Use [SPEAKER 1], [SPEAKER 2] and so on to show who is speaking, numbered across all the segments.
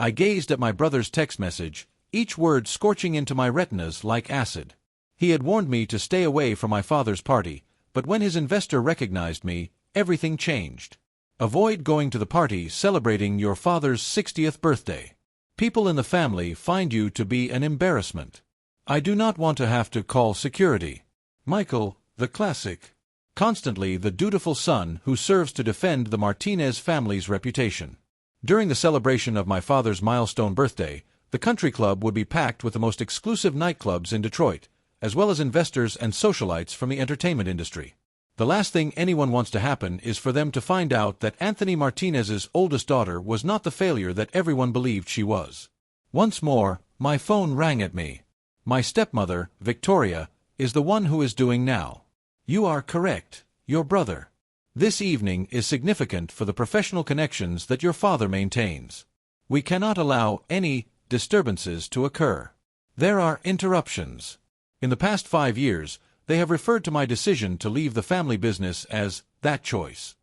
[SPEAKER 1] I gazed at my brother's text message, each word scorching into my retinas like acid. He had warned me to stay away from my father's party, but when his investor recognized me, everything changed. Avoid going to the party celebrating your father's 60th birthday. People in the family find you to be an embarrassment. I do not want to have to call security. Michael, the classic. Constantly the dutiful son who serves to defend the Martinez family's reputation. During the celebration of my father's milestone birthday, the country club would be packed with the most exclusive nightclubs in Detroit, as well as investors and socialites from the entertainment industry. The last thing anyone wants to happen is for them to find out that Anthony Martinez's oldest daughter was not the failure that everyone believed she was. Once more, my phone rang at me. My stepmother, Victoria, is the one who is doing now. You are correct, your brother. This evening is significant for the professional connections that your father maintains. We cannot allow any disturbances to occur. There are interruptions. In the past 5 years, they have referred to my decision to leave the family business as that choice.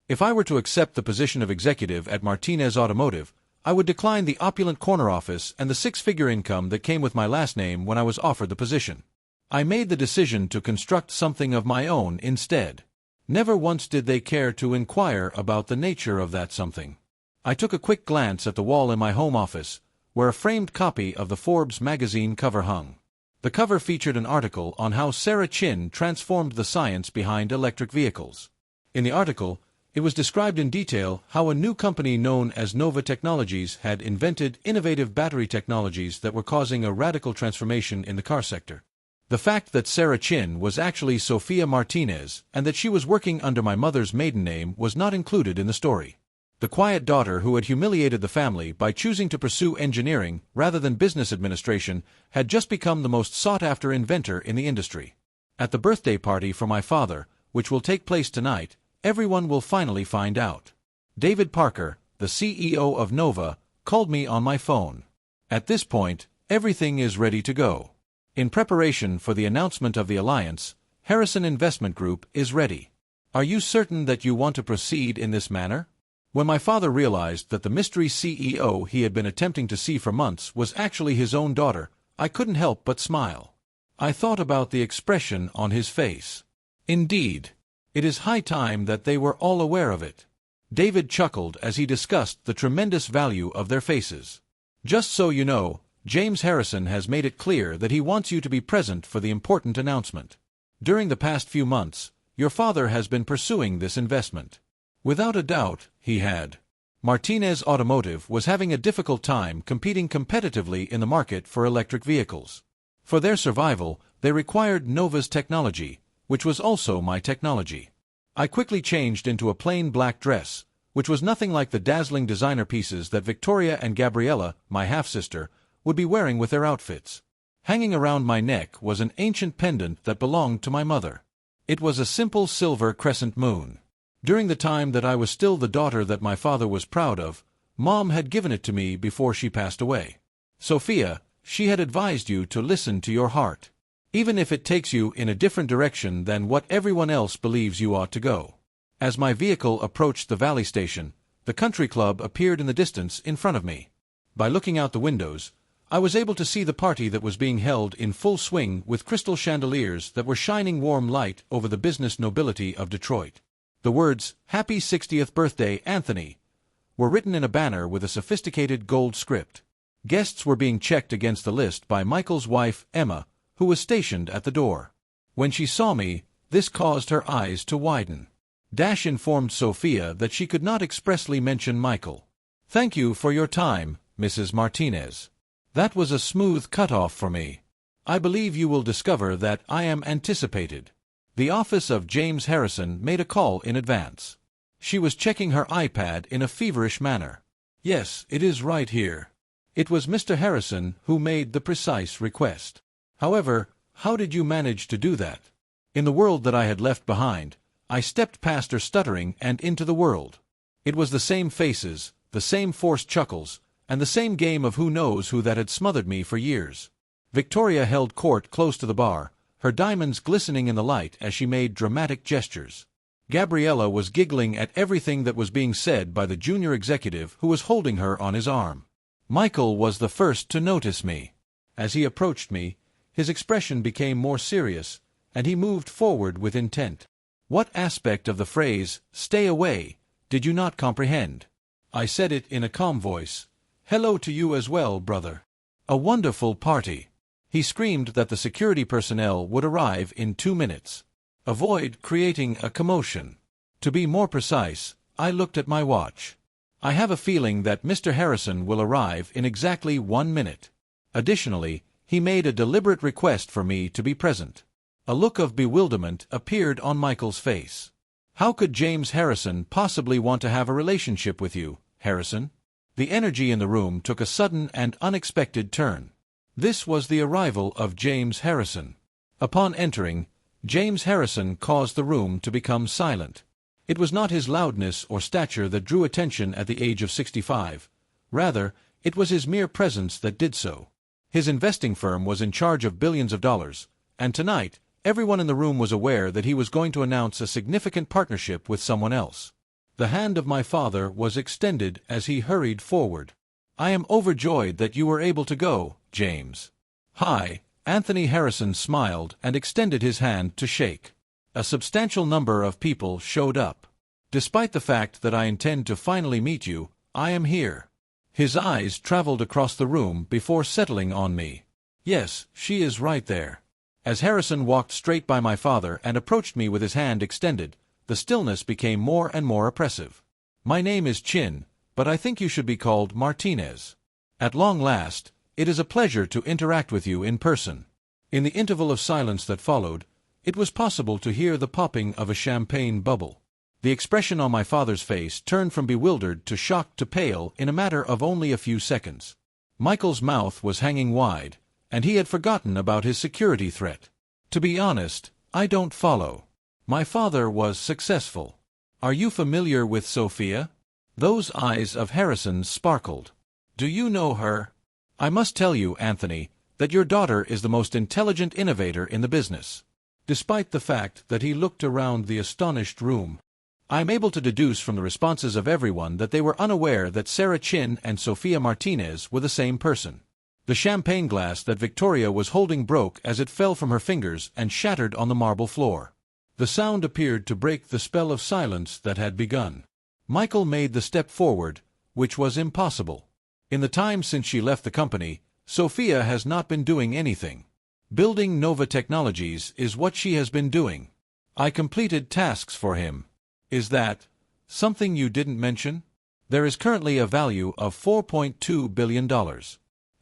[SPEAKER 1] If I were to accept the position of executive at Martinez Automotive, I would decline the opulent corner office and the 6-figure income that came with my last name when I was offered the position. I made the decision to construct something of my own instead. Never once did they care to inquire about the nature of that something. I took a quick glance at the wall in my home office, where a framed copy of the Forbes magazine cover hung. The cover featured an article on how Sarah Chin transformed the science behind electric vehicles. In the article, it was described in detail how a new company known as Nova Technologies had invented innovative battery technologies that were causing a radical transformation in the car sector. The fact that Sarah Chin was actually Sophia Martinez and that she was working under my mother's maiden name was not included in the story. The quiet daughter who had humiliated the family by choosing to pursue engineering rather than business administration had just become the most sought-after inventor in the industry. At the birthday party for my father, which will take place tonight, everyone will finally find out. David Parker, the CEO of Nova, called me on my phone. At this point, everything is ready to go. In preparation for the announcement of the alliance, Harrison Investment Group is ready. Are you certain that you want to proceed in this manner? When my father realized that the mystery CEO he had been attempting to see for months was actually his own daughter, I couldn't help but smile. I thought about the expression on his face. Indeed, it is high time that they were all aware of it. David chuckled as he discussed the tremendous value of their faces. Just so you know, James Harrison has made it clear that he wants you to be present for the important announcement. During the past few months, your father has been pursuing this investment. Without a doubt, he had. Martinez Automotive was having a difficult time competing competitively in the market for electric vehicles. For their survival, they required Nova's technology, which was also my technology. I quickly changed into a plain black dress, which was nothing like the dazzling designer pieces that Victoria and Gabriella, my half-sister, would be wearing with their outfits. Hanging around my neck was an ancient pendant that belonged to my mother. It was a simple silver crescent moon. During the time that I was still the daughter that my father was proud of, Mom had given it to me before she passed away. Sophia, she had advised you to listen to your heart, even if it takes you in a different direction than what everyone else believes you ought to go. As my vehicle approached the valley station, the country club appeared in the distance in front of me. By looking out the windows, I was able to see the party that was being held in full swing with crystal chandeliers that were shining warm light over the business nobility of Detroit. The words, "Happy 60th Birthday, Anthony," were written in a banner with a sophisticated gold script. Guests were being checked against the list by Michael's wife, Emma, who was stationed at the door. When she saw me, this caused her eyes to widen. Dash informed Sophia that she could not expressly mention Michael. "Thank you for your time, Mrs. Martinez. That was a smooth cutoff for me. I believe you will discover that I am anticipated." The office of James Harrison made a call in advance. She was checking her iPad in a feverish manner. "Yes, it is right here." It was Mr. Harrison who made the precise request. "However, how did you manage to do that?" In the world that I had left behind, I stepped past her stuttering and into the world. It was the same faces, the same forced chuckles, and the same game of who knows who that had smothered me for years. Victoria held court close to the bar, her diamonds glistening in the light as she made dramatic gestures. Gabriella was giggling at everything that was being said by the junior executive who was holding her on his arm. Michael was the first to notice me. As he approached me, his expression became more serious, and he moved forward with intent. What aspect of the phrase, "stay away," did you not comprehend? I said it in a calm voice. "Hello to you as well, brother. A wonderful party." He screamed that the security personnel would arrive in 2 minutes. Avoid creating a commotion. To be more precise, I looked at my watch. I have a feeling that Mr. Harrison will arrive in exactly 1 minute. Additionally, he made a deliberate request for me to be present. A look of bewilderment appeared on Michael's face. "How could James Harrison possibly want to have a relationship with you, Harrison?" The energy in the room took a sudden and unexpected turn. This was the arrival of James Harrison. Upon entering, James Harrison caused the room to become silent. It was not his loudness or stature that drew attention at the age of 65. Rather, it was his mere presence that did so. His investing firm was in charge of billions of dollars, and tonight, everyone in the room was aware that he was going to announce a significant partnership with someone else. The hand of my father was extended as he hurried forward. "I am overjoyed that you were able to go, James." "Hi." Anthony Harrison smiled and extended his hand to shake. A substantial number of people showed up. "Despite the fact that I intend to finally meet you, I am here." His eyes traveled across the room before settling on me. "Yes, she is right there." As Harrison walked straight by my father and approached me with his hand extended, the stillness became more and more oppressive. "My name is Chin, but I think you should be called Martinez. At long last, it is a pleasure to interact with you in person." In the interval of silence that followed, it was possible to hear the popping of a champagne bubble. The expression on my father's face turned from bewildered to shocked to pale in a matter of only a few seconds. Michael's mouth was hanging wide, and he had forgotten about his security threat. "To be honest, I don't follow." My father was successful. "Are you familiar with Sophia?" Those eyes of Harrison sparkled. "Do you know her?" "I must tell you, Anthony, that your daughter is the most intelligent innovator in the business." Despite the fact that he looked around the astonished room, I am able to deduce from the responses of everyone that they were unaware that Sarah Chin and Sophia Martinez were the same person. The champagne glass that Victoria was holding broke as it fell from her fingers and shattered on the marble floor. The sound appeared to break the spell of silence that had begun. Michael made the step forward, which was impossible. In the time since she left the company, Sophia has not been doing anything. Building Nova Technologies is what she has been doing. I completed tasks for him. Is that something you didn't mention? There is currently a value of $4.2 billion.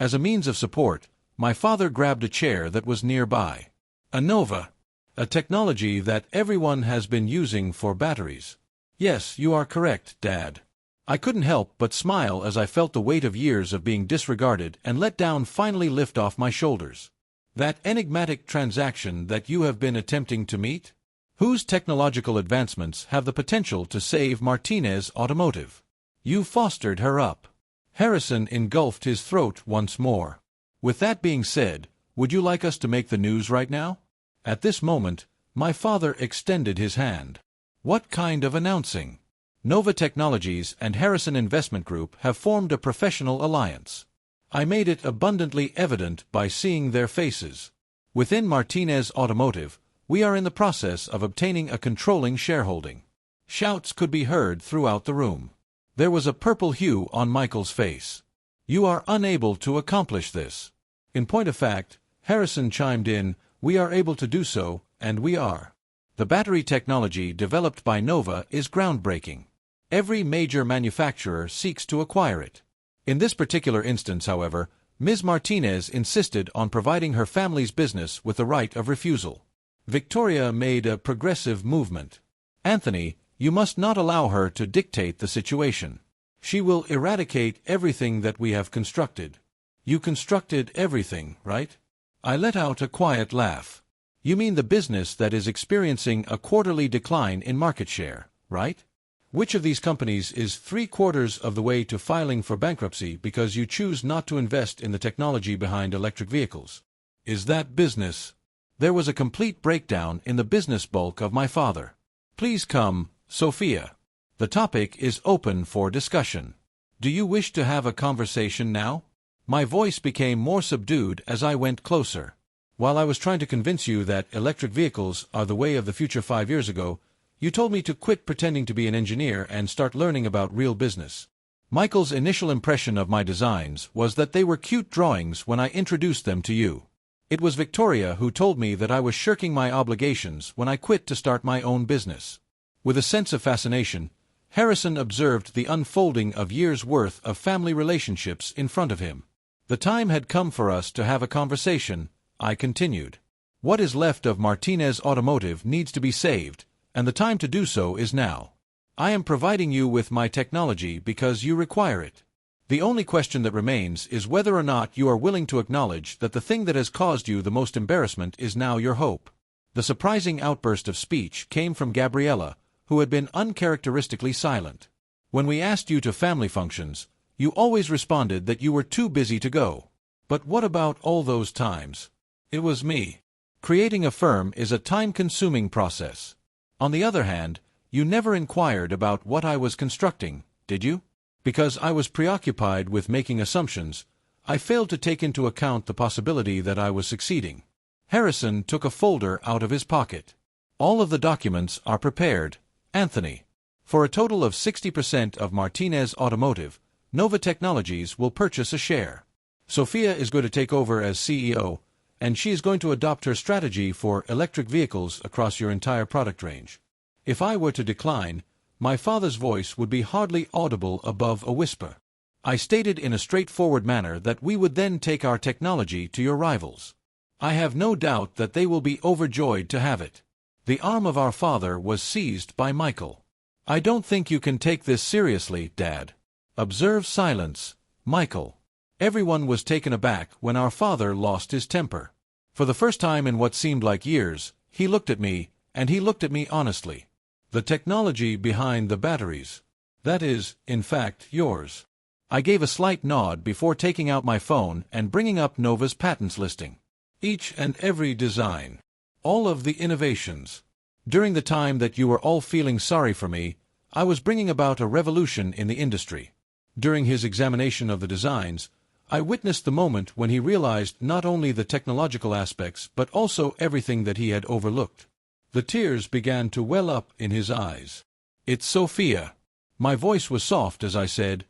[SPEAKER 1] As a means of support, my father grabbed a chair that was nearby. A Nova, a technology that everyone has been using for batteries. Yes, you are correct, Dad. I couldn't help but smile as I felt the weight of years of being disregarded and let down finally lift off my shoulders. That enigmatic transaction that you have been attempting to meet? Whose technological advancements have the potential to save Martinez Automotive? You fostered her up. Harrison engulfed his throat once more. With that being said, would you like us to make the news right now? At this moment, my father extended his hand. What kind of announcing? Nova Technologies and Harrison Investment Group have formed a professional alliance. I made it abundantly evident by seeing their faces. Within Martinez Automotive, we are in the process of obtaining a controlling shareholding. Shouts could be heard throughout the room. There was a purple hue on Michael's face. You are unable to accomplish this. In point of fact, Harrison chimed in, we are able to do so, and we are. The battery technology developed by Nova is groundbreaking. Every major manufacturer seeks to acquire it. In this particular instance, however, Ms. Martinez insisted on providing her family's business with the right of refusal. Victoria made a progressive movement. Anthony, you must not allow her to dictate the situation. She will eradicate everything that we have constructed. You constructed everything, right? I let out a quiet laugh. You mean the business that is experiencing a quarterly decline in market share, right? Which of these companies is 3/4 of the way to filing for bankruptcy because you choose not to invest in the technology behind electric vehicles? Is that business? There was a complete breakdown in the business bulk of my father. Please come, Sophia. The topic is open for discussion. Do you wish to have a conversation now? My voice became more subdued as I went closer. While I was trying to convince you that electric vehicles are the way of the future 5 years ago, you told me to quit pretending to be an engineer and start learning about real business. Michael's initial impression of my designs was that they were cute drawings when I introduced them to you. It was Victoria who told me that I was shirking my obligations when I quit to start my own business. With a sense of fascination, Harrison observed the unfolding of years' worth of family relationships in front of him. The time had come for us to have a conversation, I continued. What is left of Martinez Automotive needs to be saved, and the time to do so is now. I am providing you with my technology because you require it. The only question that remains is whether or not you are willing to acknowledge that the thing that has caused you the most embarrassment is now your hope. The surprising outburst of speech came from Gabriella, who had been uncharacteristically silent. When we asked you to family functions, you always responded that you were too busy to go. But what about all those times? It was me. Creating a firm is a time-consuming process. On the other hand, you never inquired about what I was constructing, did you? Because I was preoccupied with making assumptions, I failed to take into account the possibility that I was succeeding. Harrison took a folder out of his pocket. All of the documents are prepared, Anthony. For a total of 60% of Martinez Automotive, Nova Technologies will purchase a share. Sophia is going to take over as CEO, and she is going to adopt her strategy for electric vehicles across your entire product range. If I were to decline, my father's voice would be hardly audible above a whisper. I stated in a straightforward manner that we would then take our technology to your rivals. I have no doubt that they will be overjoyed to have it. The arm of our father was seized by Michael. I don't think you can take this seriously, Dad. Observe silence, Michael. Everyone was taken aback when our father lost his temper. For the first time in what seemed like years, he looked at me, and he looked at me honestly. The technology behind the batteries. That is, in fact, yours. I gave a slight nod before taking out my phone and bringing up Nova's patents listing. Each and every design. All of the innovations. During the time that you were all feeling sorry for me, I was bringing about a revolution in the industry. During his examination of the designs, I witnessed the moment when he realized not only the technological aspects but also everything that he had overlooked. The tears began to well up in his eyes. It's Sophia. My voice was soft as I said,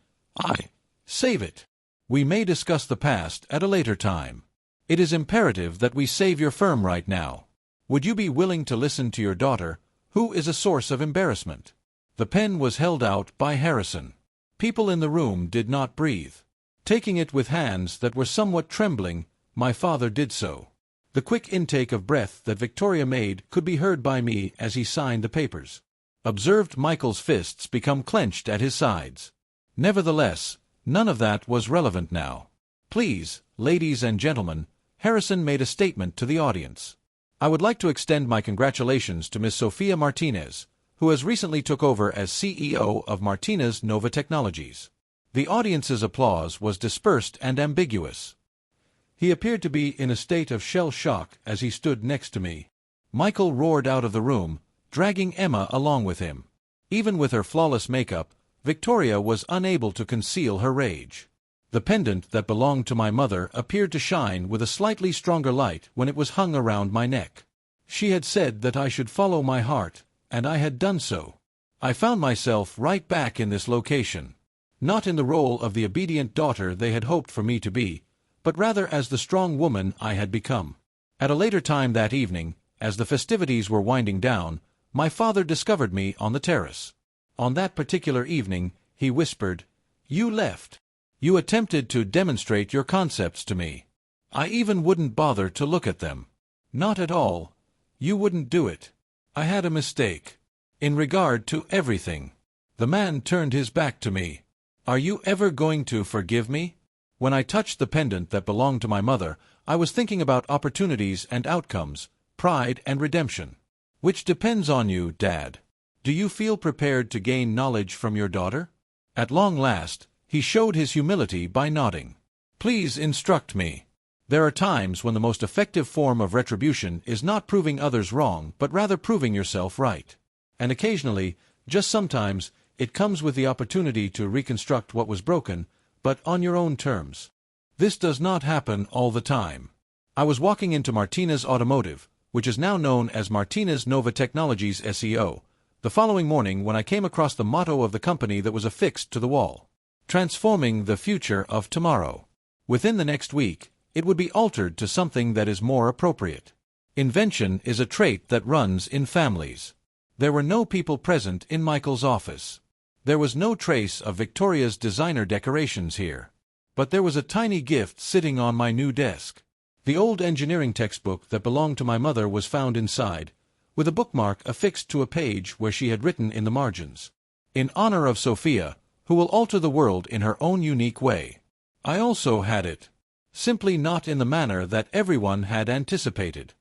[SPEAKER 1] save it. We may discuss the past at a later time. It is imperative that we save your firm right now. Would you be willing to listen to your daughter, who is a source of embarrassment? The pen was held out by Harrison. People in the room did not breathe. Taking it with hands that were somewhat trembling, my father did so. The quick intake of breath that Victoria made could be heard by me as he signed the papers. Observed Michael's fists become clenched at his sides. Nevertheless, none of that was relevant now. Please, ladies and gentlemen, Harrison made a statement to the audience. I would like to extend my congratulations to Miss Sophia Martinez, who has recently took over as CEO of Martinez Nova Technologies. The audience's applause was dispersed and ambiguous. He appeared to be in a state of shell shock as he stood next to me. Michael roared out of the room, dragging Emma along with him. Even with her flawless makeup, Victoria was unable to conceal her rage. The pendant that belonged to my mother appeared to shine with a slightly stronger light when it was hung around my neck. She had said that I should follow my heart, and I had done so. I found myself right back in this location. Not in the role of the obedient daughter they had hoped for me to be, but rather as the strong woman I had become. At a later time that evening, as the festivities were winding down, my father discovered me on the terrace. On that particular evening, he whispered, "You left. You attempted to demonstrate your concepts to me. I even wouldn't bother to look at them. Not at all. You wouldn't do it. I had a mistake. In regard to everything." The man turned his back to me. "Are you ever going to forgive me?" When I touched the pendant that belonged to my mother, I was thinking about opportunities and outcomes, pride and redemption. Which depends on you, Dad. Do you feel prepared to gain knowledge from your daughter? At long last, he showed his humility by nodding. "Please instruct me. There are times when the most effective form of retribution is not proving others wrong but rather proving yourself right. And occasionally, just sometimes, it comes with the opportunity to reconstruct what was broken, but on your own terms. This does not happen all the time. I was walking into Martinez Automotive, which is now known as Martinez Nova Technologies SEO, the following morning when I came across the motto of the company that was affixed to the wall: transforming the future of tomorrow. Within the next week, it would be altered to something that is more appropriate. Invention is a trait that runs in families. There were no people present in Michael's office. There was no trace of Victoria's designer decorations here. But there was a tiny gift sitting on my new desk. The old engineering textbook that belonged to my mother was found inside, with a bookmark affixed to a page where she had written in the margins, "In honor of Sophia, who will alter the world in her own unique way." I also had it. Simply not in the manner that everyone had anticipated.